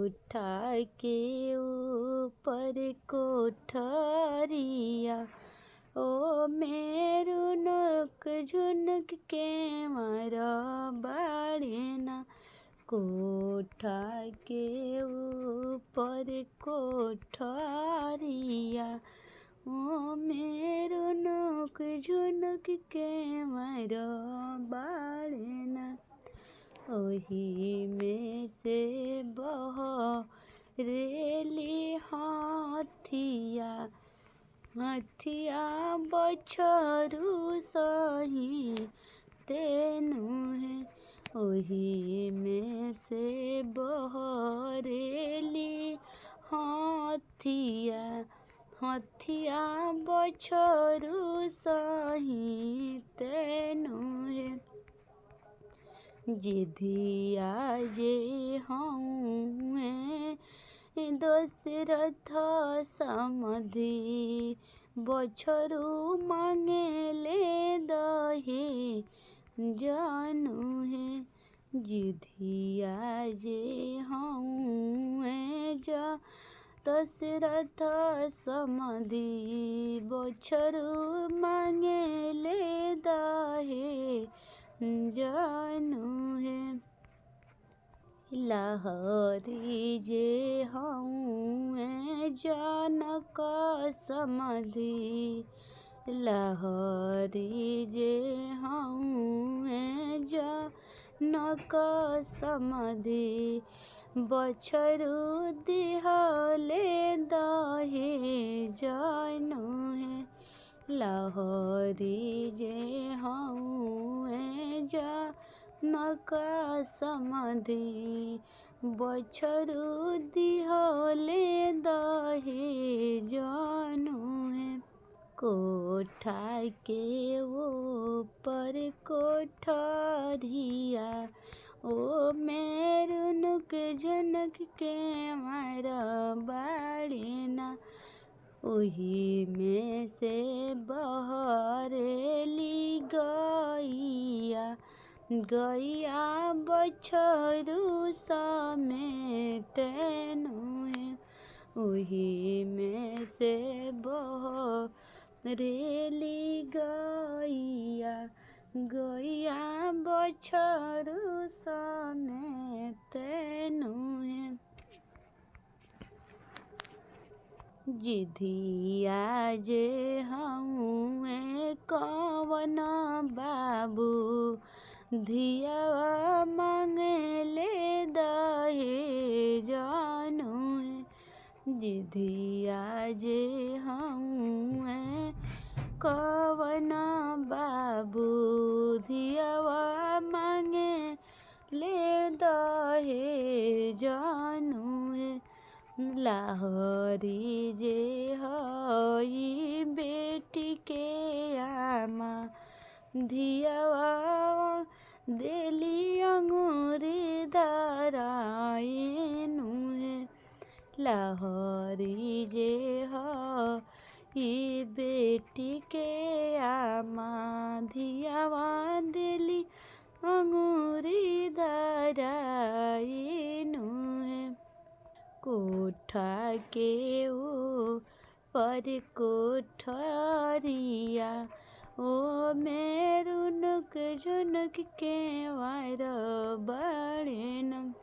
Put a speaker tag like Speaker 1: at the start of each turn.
Speaker 1: कोठा के ऊपर कोठरिया, ओ मेरू नक झुनक के मारा बाड़ेना। कोठा के ऊपर कोठरिया, ओ मेरू नक झुनक के मारा बाड़ेना। ओही में से बहरेली हाथिया, हाथिया बछरू सही तेनु है। ओही में से बहरेली हाथिया, हाथिया बछरू सही तेनु है। जिधिया जे हऊँ दशरथ समधि, बछरू मांगेले दहे जानू है। जिधिया जे हऊँ दशरथ समधि, बछरू मांगेले दहे जानू है। लहरी जे हऊँ जनक समधि, लहरी जे हऊँ जनक समधि, बछरू दिहले दहे जानू है। लहरी जे हऊँ जनक समधि, बछरू दिहले दहे जानू है। कोठा के ऊपर कोठरिया, ओ मेरू नक झुनक के मारा बाड़ेना। ओही में से बहरेली गैया, गैया बछरू समेतेनु है। ओही में से बहरेली गैया, गैया बछरू समेतेनु है। जिधिया जे हऊँ कवन बाबू, धियावा मांगेले दहे जानू है। जिधिया जे हऊँ कवन बाबू, धियावा मांगेले दहे जानू है। लहरी जे हई बेटी के आमा, धियावा देली अंगूरी धराइनु है। लहरी जे हई बेटी के आमा, धियावा देली अंगूरी धराइनु है। कोठा के ऊपर कोठरिया, ओ मेरू नक झुनक के मारा बाड़ेना।